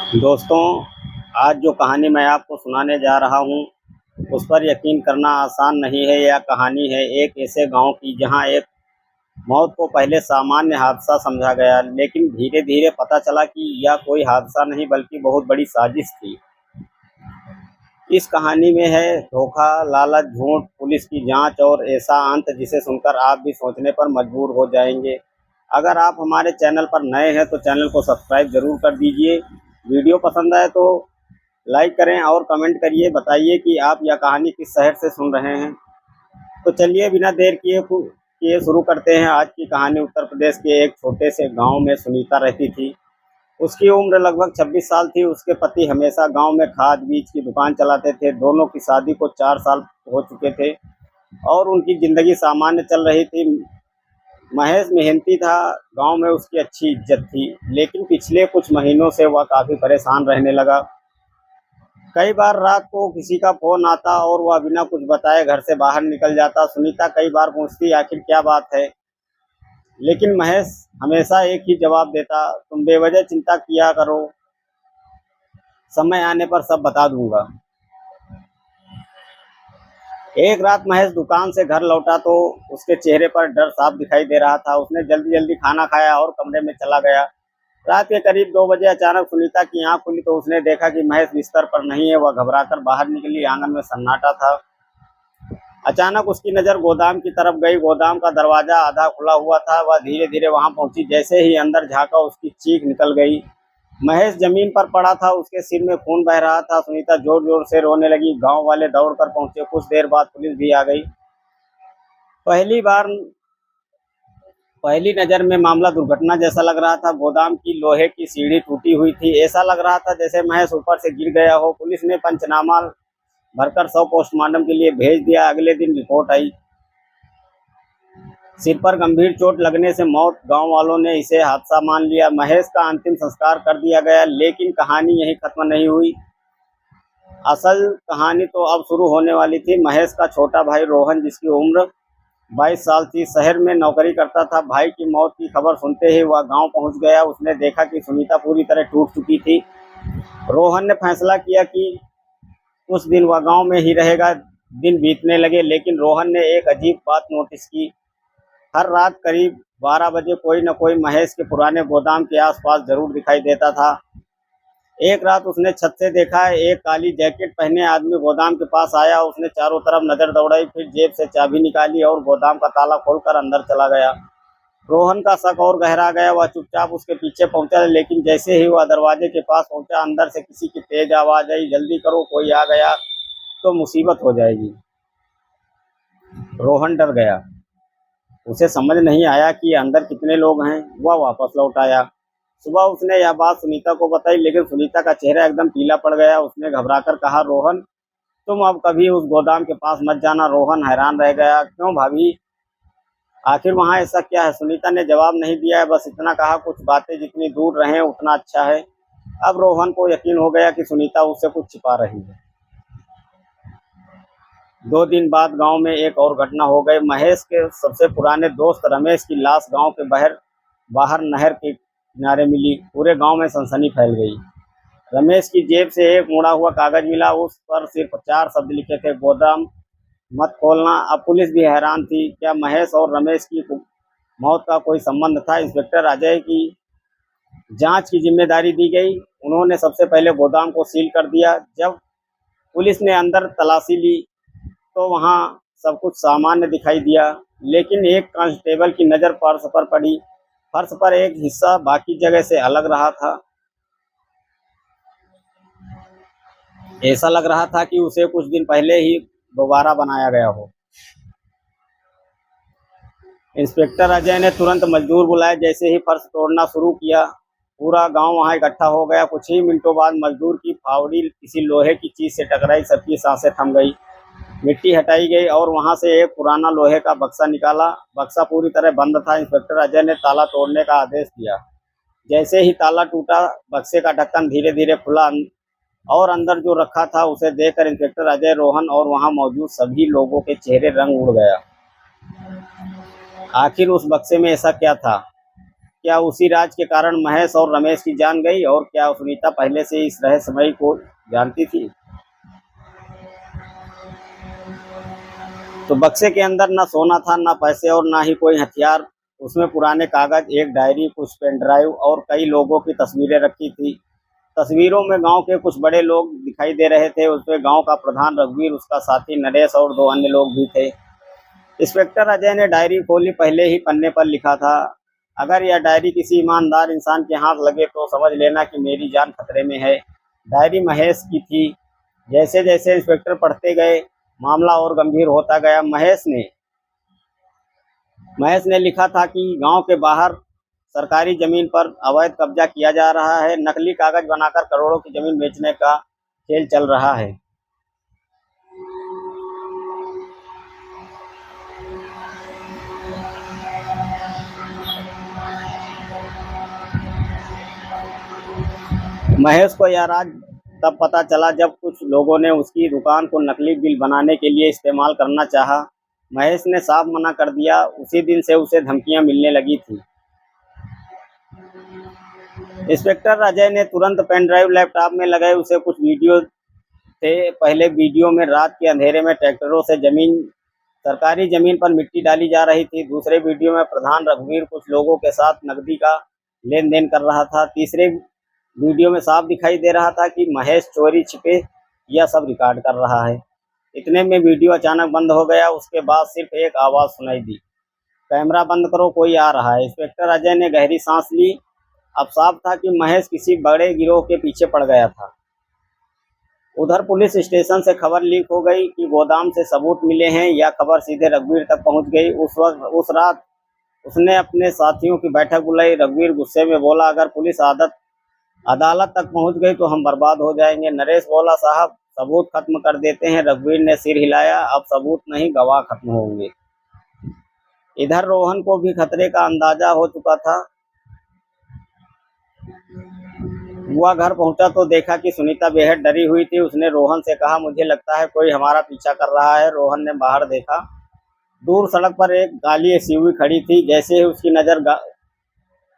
दोस्तों, आज जो कहानी मैं आपको सुनाने जा रहा हूँ, उस पर यकीन करना आसान नहीं है। यह कहानी है एक ऐसे गांव की जहां एक मौत को पहले सामान्य हादसा समझा गया, लेकिन धीरे धीरे पता चला कि यह कोई हादसा नहीं बल्कि बहुत बड़ी साजिश थी। इस कहानी में है धोखा, लालच, झूठ, पुलिस की जांच और ऐसा अंत जिसे सुनकर आप भी सोचने पर मजबूर हो जाएंगे। अगर आप हमारे चैनल पर नए हैं तो चैनल को सब्सक्राइब जरूर कर दीजिए। वीडियो पसंद आए तो लाइक करें और कमेंट करिए, बताइए कि आप यह कहानी किस शहर से सुन रहे हैं। तो चलिए बिना देर किए शुरू करते हैं। आज की कहानी उत्तर प्रदेश के एक छोटे से गांव में सुनीता रहती थी। उसकी उम्र लगभग 26 साल थी। उसके पति हमेशा गांव में खाद बीज की दुकान चलाते थे। दोनों की शादी को 4 साल हो चुके थे और उनकी जिंदगी सामान्य चल रही थी। महेश मेहनती था, गांव में उसकी अच्छी इज्जत थी, लेकिन पिछले कुछ महीनों से वह काफ़ी परेशान रहने लगा। कई बार रात को किसी का फोन आता और वह बिना कुछ बताए घर से बाहर निकल जाता। सुनीता कई बार पूछती आखिर क्या बात है, लेकिन महेश हमेशा एक ही जवाब देता, तुम बेवजह चिंता किया करो, समय आने पर सब बता दूंगा। एक रात महेश दुकान से घर लौटा तो उसके चेहरे पर डर साफ दिखाई दे रहा था। उसने जल्दी जल्दी खाना खाया और कमरे में चला गया। रात के करीब 2 बजे अचानक सुनीता की आंख खुली तो उसने देखा कि महेश बिस्तर पर नहीं है। वह घबराकर बाहर निकली। आंगन में सन्नाटा था। अचानक उसकी नज़र गोदाम की तरफ गई। गोदाम का दरवाजा आधा खुला हुआ था। वह धीरे धीरे वहां पहुंची। जैसे ही अंदर झांका उसकी चीख निकल गई। महेश जमीन पर पड़ा था, उसके सिर में खून बह रहा था। सुनीता जोर जोर से रोने लगी। गांव वाले दौड़कर पहुंचे। कुछ देर बाद पुलिस भी आ गई। पहली बार पहली नज़र में मामला दुर्घटना जैसा लग रहा था। गोदाम की लोहे की सीढ़ी टूटी हुई थी। ऐसा लग रहा था जैसे महेश ऊपर से गिर गया हो। पुलिस ने पंचनामा भरकर 100 पोस्टमार्टम के लिए भेज दिया। अगले दिन रिपोर्ट आई, सिर पर गंभीर चोट लगने से मौत। गांव वालों ने इसे हादसा मान लिया। महेश का अंतिम संस्कार कर दिया गया, लेकिन कहानी यहीं खत्म नहीं हुई। असल कहानी तो अब शुरू होने वाली थी। महेश का छोटा भाई रोहन, जिसकी उम्र 22 साल थी, शहर में नौकरी करता था। भाई की मौत की खबर सुनते ही वह गांव पहुंच गया। उसने देखा कि सुनीता पूरी तरह टूट चुकी थी। रोहन ने फैसला किया कि उस दिन वह गांव में ही रहेगा। दिन बीतने लगे, लेकिन रोहन ने एक अजीब बात नोटिस की। हर रात करीब 12 बजे कोई न कोई महेश के पुराने गोदाम के आसपास जरूर दिखाई देता था। एक रात उसने छत से देखा, एक काली जैकेट पहने आदमी गोदाम के पास आया। उसने चारों तरफ नजर दौड़ाई, फिर जेब से चाबी निकाली और गोदाम का ताला खोलकर अंदर चला गया। रोहन का शक और गहरा गया। वह चुपचाप उसके पीछे पहुंचा, लेकिन जैसे ही वह दरवाजे के पास पहुंचा, अंदर से किसी की तेज आवाज आई, जल्दी करो, कोई आ गया तो मुसीबत हो जाएगी। रोहन डर गया। उसे समझ नहीं आया कि अंदर कितने लोग हैं। वह वापस लौट आया। सुबह उसने यह बात सुनीता को बताई, लेकिन सुनीता का चेहरा एकदम पीला पड़ गया। उसने घबराकर कहा, रोहन, तुम अब कभी उस गोदाम के पास मत जाना। रोहन हैरान रह गया, क्यों भाभी, आखिर वहाँ ऐसा क्या है? सुनीता ने जवाब नहीं दिया है, बस इतना कहा, कुछ बातें जितनी दूर रहें उतना अच्छा है। अब रोहन को यकीन हो गया कि सुनीता उससे कुछ छिपा रही है। 2 दिन बाद गांव में एक और घटना हो गई। महेश के सबसे पुराने दोस्त रमेश की लाश गांव के बाहर नहर के किनारे मिली। पूरे गांव में सनसनी फैल गई। रमेश की जेब से एक मुड़ा हुआ कागज मिला। उस पर सिर्फ 4 शब्द लिखे थे, गोदाम मत खोलना। अब पुलिस भी हैरान थी। क्या महेश और रमेश की मौत का कोई संबंध था? इंस्पेक्टर अजय की जांच की जिम्मेदारी दी गई। उन्होंने सबसे पहले गोदाम को सील कर दिया। जब पुलिस ने अंदर तलाशी ली तो वहां सब कुछ सामान्य दिखाई दिया, लेकिन एक कांस्टेबल की नज़र फर्श पर पड़ी। फर्श पर एक हिस्सा बाकी जगह से अलग रहा था। ऐसा लग रहा था कि उसे कुछ दिन पहले ही दोबारा बनाया गया हो। इंस्पेक्टर अजय ने तुरंत मजदूर बुलाए। जैसे ही फर्श तोड़ना शुरू किया, पूरा गांव वहां इकट्ठा हो गया। कुछ ही मिनटों बाद मजदूर की फावड़ी किसी लोहे की चीज से टकराई। सबकी सांसें थम गई। मिट्टी हटाई गई और वहां से एक पुराना लोहे का बक्सा निकाला। बक्सा पूरी तरह बंद था। इंस्पेक्टर अजय ने ताला तोड़ने का आदेश दिया। जैसे ही ताला टूटा, बक्से का ढक्कन धीरे धीरे खुला और अंदर जो रखा था उसे देखकर इंस्पेक्टर अजय, रोहन और वहां मौजूद सभी लोगों के चेहरे रंग उड़ गया। आखिर उस बक्से में ऐसा क्या था? क्या उसी राज के कारण महेश और रमेश की जान गई, और क्या सुनीता पहले से इस रहस्यमयी को जानती थी? तो बक्से के अंदर न सोना था, न पैसे और ना ही कोई हथियार। उसमें पुराने कागज, एक डायरी, कुछ पेन ड्राइव और कई लोगों की तस्वीरें रखी थी। तस्वीरों में गांव के कुछ बड़े लोग दिखाई दे रहे थे। उसमें गांव का प्रधान रघुवीर, उसका साथी नरेश और 2 अन्य लोग भी थे। इंस्पेक्टर अजय ने डायरी खोली। पहले ही पन्ने पर लिखा था, अगर यह डायरी किसी ईमानदार इंसान के हाथ लगे तो समझ लेना कि मेरी जान खतरे में है। डायरी महेश की थी। जैसे जैसे इंस्पेक्टर पढ़ते गए, मामला और गंभीर होता गया। महेश ने लिखा था कि गांव के बाहर सरकारी जमीन पर अवैध कब्जा किया जा रहा है। नकली कागज बनाकर करोड़ों की जमीन बेचने का खेल चल रहा है। महेश को यह राज तब पता चला जब कुछ लोगों ने उसकी दुकान को नकली बिल बनाने के लिए इस्तेमाल करना चाहा। महेश ने साफ मना कर दिया। उसी दिन से उसे धमकियां मिलने लगी थी। इंस्पेक्टर अजय ने तुरंत पेन ड्राइव लैपटॉप में लगाए। उसे कुछ वीडियो थे। पहले वीडियो में रात के अंधेरे में ट्रैक्टरों से सरकारी जमीन पर मिट्टी डाली जा रही थी। दूसरे वीडियो में प्रधान रघुवीर कुछ लोगों के साथ नकदी का लेन देन कर रहा था। तीसरे वीडियो में साफ दिखाई दे रहा था कि महेश चोरी छिपे यह सब रिकॉर्ड कर रहा है। इतने में वीडियो अचानक बंद हो गया। उसके बाद सिर्फ एक आवाज़ सुनाई दी, कैमरा बंद करो, कोई आ रहा है। इंस्पेक्टर अजय ने गहरी सांस ली। अब साफ था कि महेश किसी बड़े गिरोह के पीछे पड़ गया था। उधर पुलिस स्टेशन से खबर लीक हो गई कि गोदाम से सबूत मिले हैं। यह खबर सीधे रघुवीर तक पहुंच गई। उस रात उसने अपने साथियों की बैठक बुलाई। रघुवीर गुस्से में बोला, अगर पुलिस अदालत तक पहुंच गई तो हम बर्बाद हो जाएंगे। नरेश बोला, साहब सबूत खत्म कर देते हैं। रघुवीर ने सिर हिलाया, अब सबूत नहीं, गवाह खत्म होंगे। इधर रोहन को भी खतरे का अंदाजा हो चुका था। वह घर पहुंचा तो देखा कि सुनीता बेहद डरी हुई थी। उसने रोहन से कहा, मुझे लगता है कोई हमारा पीछा कर रहा है। रोहन ने बाहर देखा। दूर सड़क पर एक काली एसयूवी खड़ी थी। जैसे ही उसकी नज़र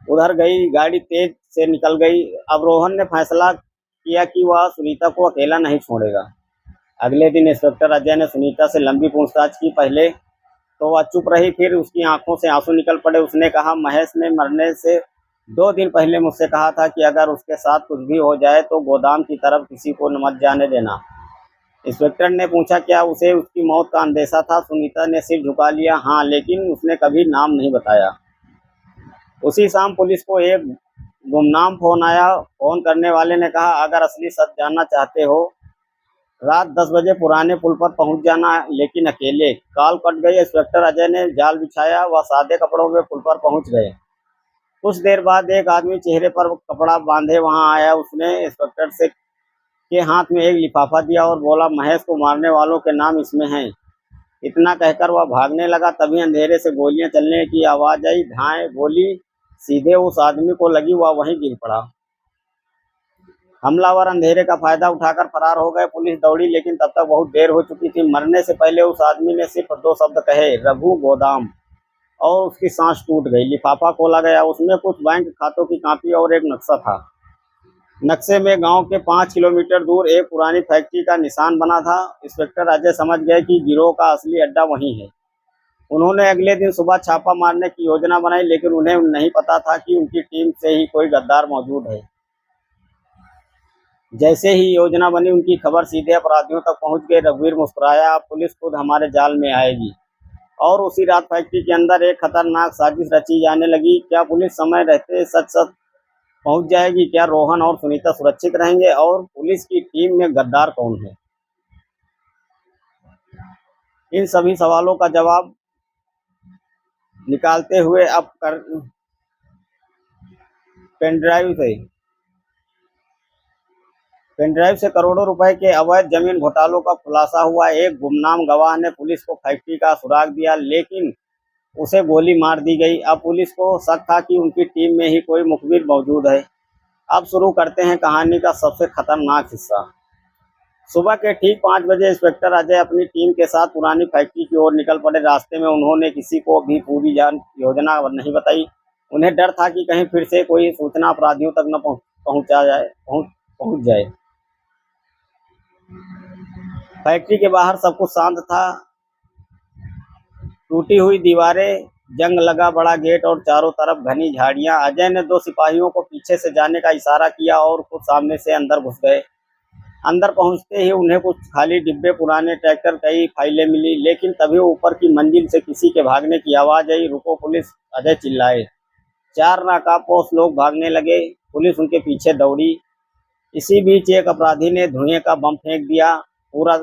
उधर गई, गाड़ी तेज से निकल गई। अब रोहन ने फैसला किया कि वह सुनीता को अकेला नहीं छोड़ेगा। अगले दिन इंस्पेक्टर अजय ने सुनीता से लंबी पूछताछ की। पहले तो वह चुप रही, फिर उसकी आंखों से आंसू निकल पड़े। उसने कहा, महेश ने मरने से 2 दिन पहले मुझसे कहा था कि अगर उसके साथ कुछ भी हो जाए तो गोदाम की तरफ किसी को मत जाने देना। इंस्पेक्टर ने पूछा, क्या उसे उसकी मौत का अंदेशा था? सुनीता ने सिर झुका लिया, हाँ, लेकिन उसने कभी नाम नहीं बताया। उसी शाम पुलिस को एक गुमनाम फोन आया। फोन करने वाले ने कहा, अगर असली सच जानना चाहते हो रात 10 बजे पुराने पुल पर पहुंच जाना, लेकिन अकेले। कॉल कट गई। इंस्पेक्टर अजय ने जाल बिछाया। वह सादे कपड़ों में पुल पर पहुंच गए। कुछ देर बाद एक आदमी चेहरे पर कपड़ा बांधे वहां आया। उसने इंस्पेक्टर के हाथ में एक लिफाफा दिया और बोला, महेश को मारने वालों के नाम इसमें हैं। इतना कहकर वह भागने लगा। तभी अंधेरे से गोलियां चलने की आवाज़ आई। धाएं गोली सीधे उस आदमी को लगी। वह वहीं गिर पड़ा। हमलावर अंधेरे का फायदा उठाकर फरार हो गए। पुलिस दौड़ी, लेकिन तब तक बहुत देर हो चुकी थी। मरने से पहले उस आदमी ने सिर्फ 2 शब्द कहे, रघु गोदाम, और उसकी सांस टूट गई। लिफाफा खोला गया। उसमें कुछ बैंक खातों की कॉपी और एक नक्शा था। नक्शे में गांव के 5 किलोमीटर दूर एक पुरानी फैक्ट्री का निशान बना था। इंस्पेक्टर अजय समझ गए कि गिरोह का असली अड्डा वहीं है। उन्होंने अगले दिन सुबह छापा मारने की योजना बनाई, लेकिन उन्हें नहीं पता था कि उनकी टीम से ही कोई गद्दार मौजूद है। जैसे ही योजना बनी, उनकी खबर सीधे अपराधियों तक पहुंच गई। रघुवीर मुस्कुराया, अब पुलिस खुद हमारे जाल में आएगी। और उसी रात फैक्ट्री के अंदर एक खतरनाक साजिश रची जाने लगी। क्या पुलिस समय रहते सच पहुंच जाएगी? क्या रोहन और सुनीता सुरक्षित रहेंगे? और पुलिस की टीम में गद्दार कौन है? इन सभी सवालों का जवाब निकालते हुए अब पेनड्राइव से करोड़ों रुपए के अवैध जमीन घोटालों का खुलासा हुआ। एक गुमनाम गवाह ने पुलिस को फैक्ट्री का सुराग दिया, लेकिन उसे गोली मार दी गई। अब पुलिस को शक था कि उनकी टीम में ही कोई मुखबिर मौजूद है। अब शुरू करते हैं कहानी का सबसे खतरनाक हिस्सा। सुबह के ठीक 5 बजे इंस्पेक्टर अजय अपनी टीम के साथ पुरानी फैक्ट्री की ओर निकल पड़े। रास्ते में उन्होंने किसी को भी पूरी योजना नहीं बताई। उन्हें डर था कि कहीं फिर से कोई सूचना अपराधियों तक न पहुंच जाए। फैक्ट्री के बाहर सब कुछ शांत था। टूटी हुई दीवारें, जंग लगा बड़ा गेट और चारों तरफ घनी झाड़ियां। अजय ने दो सिपाहियों को पीछे से जाने का इशारा किया और खुद सामने से अंदर घुस गए। अंदर पहुंचते ही उन्हें कुछ खाली डिब्बे, पुराने ट्रैक्टर, कई फाइलें मिली। लेकिन तभी ऊपर की मंजिल से किसी के भागने की आवाज आई। रुको पुलिस, अजय चिल्लाए। चार नाकाबपोश लोग भागने लगे। पुलिस उनके पीछे दौड़ी। इसी बीच एक अपराधी ने धुएं का बम फेंक दिया। पूरा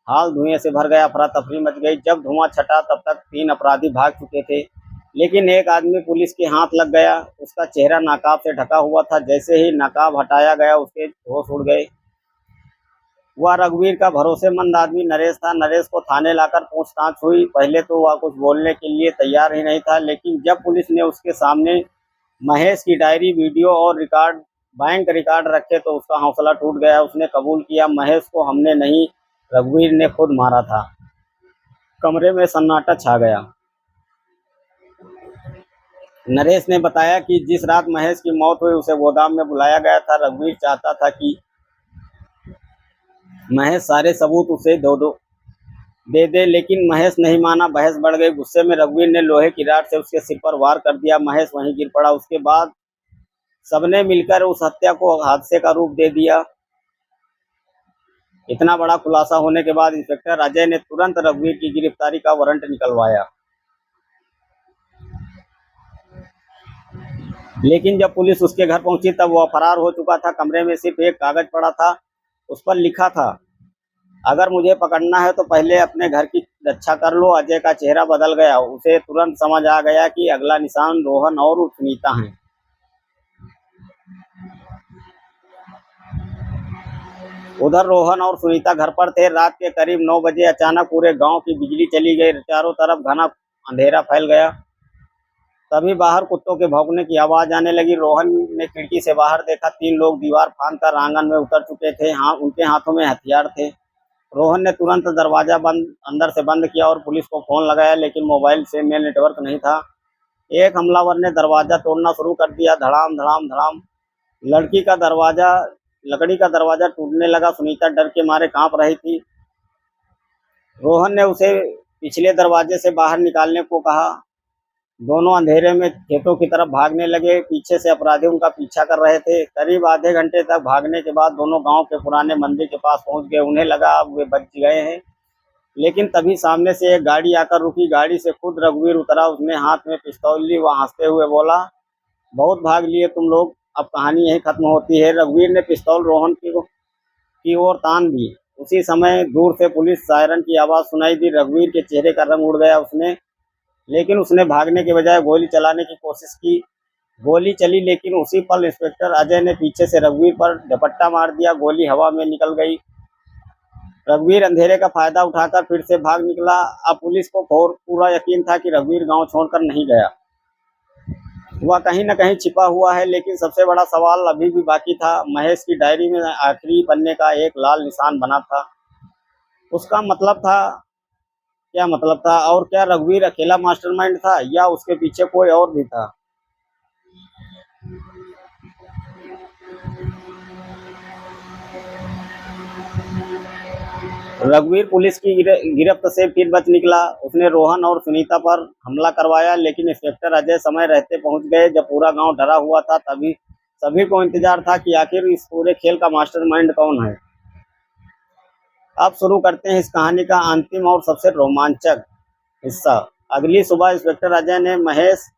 हाल धुएं से भर गया। अफरा तफरी मच गई। जब धुआं छटा तब तक 3 अपराधी भाग चुके थे, लेकिन एक आदमी पुलिस के हाथ लग गया। उसका चेहरा नकाब से ढका हुआ था। जैसे ही नकाब हटाया गया उसके होश उड़ गए। वह रघुवीर का भरोसेमंद आदमी नरेश था। नरेश को थाने लाकर पूछताछ हुई। पहले तो वह कुछ बोलने के लिए तैयार ही नहीं था, लेकिन जब पुलिस ने उसके सामने महेश की डायरी, वीडियो और बैंक रिकॉर्ड रखे तो उसका हौसला टूट गया। उसने कबूल किया, महेश को हमने नहीं, रघुवीर ने खुद मारा था। कमरे में सन्नाटा छा गया। नरेश ने बताया कि जिस रात महेश की मौत हुई उसे गोदाम में बुलाया गया था। रघुवीर चाहता था कि महेश सारे सबूत उसे दे दे, लेकिन महेश नहीं माना। बहस बढ़ गई। गुस्से में रघुवीर ने लोहे की राड से उसके सिर पर वार कर दिया। महेश वहीं गिर पड़ा। उसके बाद सबने मिलकर उस हत्या को हादसे का रूप दे दिया। इतना बड़ा खुलासा होने के बाद इंस्पेक्टर अजय ने तुरंत रघुवीर की गिरफ्तारी का वारंट निकलवाया। लेकिन जब पुलिस उसके घर पहुंची तब वह फरार हो चुका था। कमरे में सिर्फ एक कागज पड़ा था। उस पर लिखा था, अगर मुझे पकड़ना है तो पहले अपने घर की रक्षा कर लो। अजय का चेहरा बदल गया। उसे तुरंत समझ आ गया कि अगला निशान रोहन और सुनीता है। उधर रोहन और सुनीता घर पर थे। रात के करीब 9 बजे अचानक पूरे गांव की बिजली चली गई। चारों तरफ घना अंधेरा फैल गया। तभी बाहर कुत्तों के भौंकने की आवाज आने लगी। रोहन ने खिड़की से बाहर देखा। 3 लोग दीवार फांदकर आंगन में उतर चुके थे। उनके हाथों में हथियार थे। रोहन ने तुरंत दरवाजा अंदर से बंद किया और पुलिस को फोन लगाया, लेकिन मोबाइल से में नेटवर्क नहीं था। एक हमलावर ने दरवाजा तोड़ना शुरू कर दिया। धड़ाम धड़ाम धड़ाम लकड़ी का दरवाजा टूटने लगा। सुनीता डर के मारे कांप रही थी। रोहन ने उसे पिछले दरवाजे से बाहर निकालने को कहा। दोनों अंधेरे में खेतों की तरफ भागने लगे। पीछे से अपराधी उनका पीछा कर रहे थे। करीब आधे घंटे तक भागने के बाद दोनों गांव के पुराने मंदिर के पास पहुंच गए। उन्हें लगा अब वे बच गए हैं, लेकिन तभी सामने से एक गाड़ी आकर रुकी। गाड़ी से खुद रघुवीर उतरा। उसने हाथ में पिस्तौल ली। वह हंसते हुए बोला, बहुत भाग लिए तुम लोग, अब कहानी यहीं खत्म होती है। रघुवीर ने पिस्तौल रोहन की ओर तान दी। उसी समय दूर से पुलिस सायरन की आवाज़ सुनाई दी। रघुवीर के चेहरे का रंग उड़ गया। लेकिन उसने भागने के बजाय गोली चलाने की कोशिश की। गोली चली, लेकिन उसी पल इंस्पेक्टर अजय ने पीछे से रघुवीर पर झपट्टा मार दिया। गोली हवा में निकल गई। रघुवीर अंधेरे का फायदा उठाकर फिर से भाग निकला। अब पुलिस को पूरा यकीन था कि रघुवीर गांव छोड़कर नहीं गया। वह कहीं न कहीं छिपा हुआ है। लेकिन सबसे बड़ा सवाल अभी भी बाकी था। महेश की डायरी में आखिरी पन्ने का एक लाल निशान बना था। उसका क्या मतलब था? और क्या रघुवीर अकेला मास्टरमाइंड था या उसके पीछे कोई और भी था? रघुवीर पुलिस की गिरफ्त से फिर बच निकला। उसने रोहन और सुनीता पर हमला करवाया, लेकिन इंस्पेक्टर अजय समय रहते पहुंच गए। जब पूरा गांव डरा हुआ था तभी सभी को इंतजार था कि आखिर इस पूरे खेल का मास्टरमाइंड कौन है। अब शुरू करते हैं इस कहानी का अंतिम और सबसे रोमांचक हिस्सा। अगली सुबह इंस्पेक्टर अजय ने महेश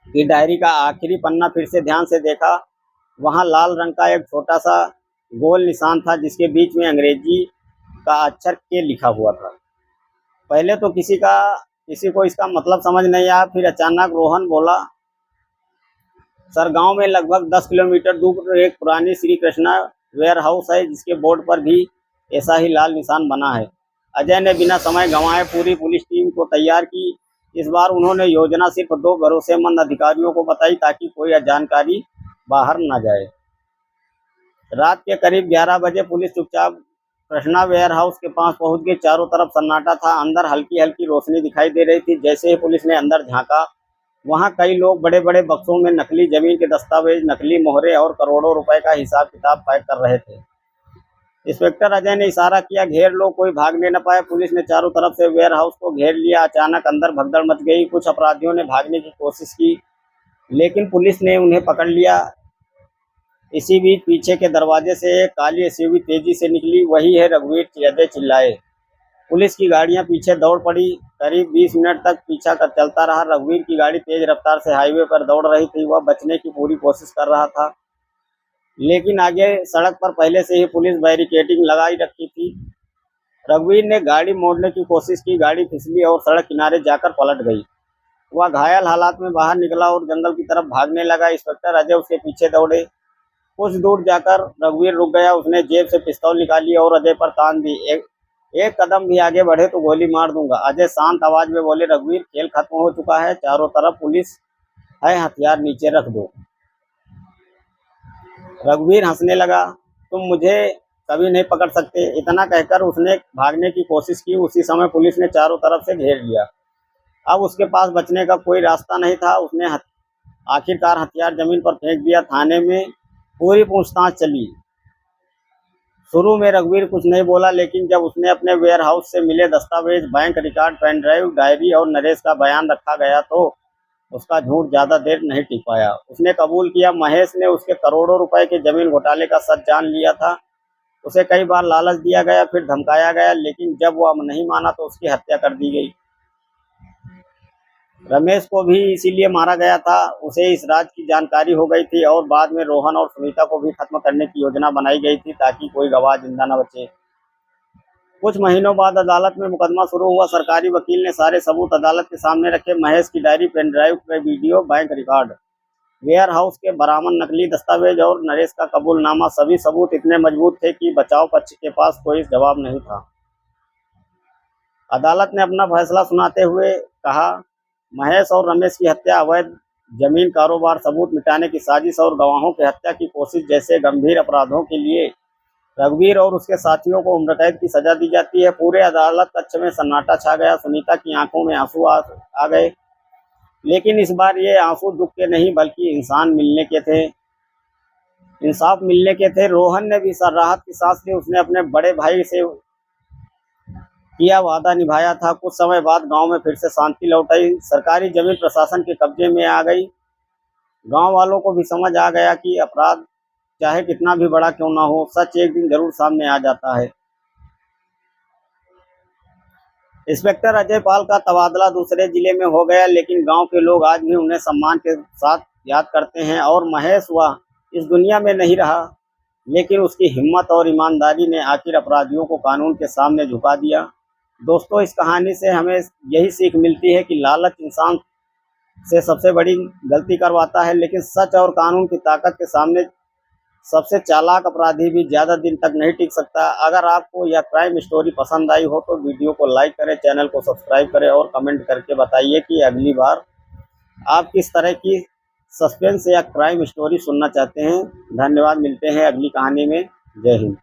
की डायरी का आखिरी पन्ना फिर से ध्यान से देखा। वहां लाल रंग का एक छोटा सा गोल निशान था, जिसके बीच में अंग्रेजी का अक्षर के लिखा हुआ था। पहले तो किसी को इसका मतलब समझ नहीं आया। फिर अचानक रोहन बोला, सर, गांव में लगभग 10 किलोमीटर दूर एक पुरानी श्री कृष्णा वेयर हाउस है, जिसके बोर्ड पर भी ऐसा ही लाल निशान बना है। अजय ने बिना समय गंवाए पूरी पुलिस टीम को तैयार की। इस बार उन्होंने योजना सिर्फ 2 भरोसेमंद अधिकारियों को बताई, ताकि कोई जानकारी बाहर न जाए। रात के करीब 11 बजे पुलिस चुपचाप कृष्णा वेयर हाउस के पास पहुंच गई। चारों तरफ सन्नाटा था। अंदर हल्की हल्की रोशनी दिखाई दे रही थी। जैसे ही पुलिस ने अंदर झांका, वहाँ कई लोग बड़े बड़े बक्सों में नकली जमीन के दस्तावेज, नकली मोहरे और करोड़ों रुपए का हिसाब किताब पैक कर रहे थे। इंस्पेक्टर अजय ने इशारा किया, घेर लो, कोई भागने न पाए। पुलिस ने चारों तरफ से वेयर हाउस को घेर लिया। अचानक अंदर भगदड़ मच गई। कुछ अपराधियों ने भागने की कोशिश की, लेकिन पुलिस ने उन्हें पकड़ लिया। इसी बीच पीछे के दरवाजे से एक काली एसयूवी तेजी से निकली। वही है रघुवीर, अजय चिल्लाए। पुलिस की गाड़ियां पीछे दौड़ पड़ी। करीब 20 मिनट तक पीछा कर चलता रहा। रघुवीर की गाड़ी तेज रफ्तार से हाईवे पर दौड़ रही थी। वह बचने की पूरी कोशिश कर रहा था, लेकिन आगे सड़क पर पहले से ही पुलिस बैरिकेडिंग लगाई रखी थी। रघुवीर ने गाड़ी मोड़ने की कोशिश की। गाड़ी फिसली और सड़क किनारे जाकर पलट गई। वह घायल हालात में बाहर निकला और जंगल की तरफ भागने लगा। इंस्पेक्टर अजय उसके पीछे दौड़े। कुछ दूर जाकर रघुवीर रुक गया। उसने जेब से पिस्तौल निकाली और अजय पर तान दी। एक कदम भी आगे बढ़े तो गोली मार दूंगा। अजय शांत आवाज में बोले, रघुवीर, खेल खत्म हो चुका है, चारों तरफ पुलिस है, हथियार नीचे रख दो। रघुवीर हंसने लगा, तुम मुझे कभी नहीं पकड़ सकते। इतना कहकर उसने भागने की कोशिश की। उसी समय पुलिस ने चारों तरफ से घेर लिया। अब उसके पास बचने का कोई रास्ता नहीं था। उसने आखिरकार हथियार जमीन पर फेंक दिया। थाने में पूरी पूछताछ चली। शुरू में रघुवीर कुछ नहीं बोला, लेकिन जब उसने अपने वेयर हाउस से मिले दस्तावेज, bank record, pen drive, diary और नरेश का बयान रखा गया तो उसका झूठ ज़्यादा देर नहीं टिक पाया। उसने कबूल किया, महेश ने उसके करोड़ों रुपए के जमीन घोटाले का सच जान लिया था। उसे कई बार लालच दिया गया, फिर धमकाया गया, लेकिन जब वह नहीं माना तो उसकी हत्या कर दी गई। रमेश को भी इसीलिए मारा गया था। उसे इस राज की जानकारी हो गई थी और बाद में रोहन और सुनीता को भी खत्म करने की योजना बनाई गई थी ताकि कोई गवाह जिंदा न बचे। कुछ महीनों बाद अदालत में मुकदमा शुरू हुआ। सरकारी वकील ने सारे सबूत अदालत के सामने रखे। महेश की डायरी, पेन ड्राइव पे video, bank record, warehouse के बरामद नकली दस्तावेज और नरेश का कबूलनामा, सभी सबूत इतने मजबूत थे कि बचाव पक्ष के पास कोई जवाब नहीं था। अदालत ने अपना फैसला सुनाते हुए कहा, महेश और रमेश की हत्या, अवैध जमीन कारोबार, सबूत मिटाने की साजिश और गवाहों की हत्या की कोशिश जैसे गंभीर अपराधों के लिए रघुवीर और उसके साथियों को उम्र कैद की सजा दी जाती है। पूरे अदालत कक्ष में सन्नाटा छा गया। सुनीता की आंखों में आंसू आ गए, लेकिन इस बार ये आंसू दुख के नहीं बल्कि इंसाफ मिलने के थे। रोहन ने भी राहत की सांस ली। उसने अपने बड़े भाई से किया वादा निभाया था। कुछ समय बाद गांव में फिर से शांति लौट आई। सरकारी जमीन प्रशासन के कब्जे में आ गई। गांव वालों को भी समझ आ गया कि अपराध चाहे कितना भी बड़ा क्यों ना हो, सच एक दिन जरूर सामने आ जाता है। इंस्पेक्टर अजय पाल का तबादला दूसरे जिले में हो गया, लेकिन गांव के लोग आज भी उन्हें सम्मान के साथ याद करते हैं। और महेश वह इस दुनिया में नहीं रहा, लेकिन उसकी हिम्मत और ईमानदारी ने आखिर अपराधियों को कानून के सामने झुका दिया। दोस्तों, इस कहानी से हमें यही सीख मिलती है कि लालच इंसान से सबसे बड़ी गलती करवाता है, लेकिन सच और कानून की ताकत के सामने सबसे चालाक अपराधी भी ज़्यादा दिन तक नहीं टिक सकता। अगर आपको यह क्राइम स्टोरी पसंद आई हो तो वीडियो को लाइक करें, चैनल को सब्सक्राइब करें और कमेंट करके बताइए कि अगली बार आप किस तरह की सस्पेंस या क्राइम स्टोरी सुनना चाहते हैं। धन्यवाद, मिलते हैं अगली कहानी में। जय हिंद।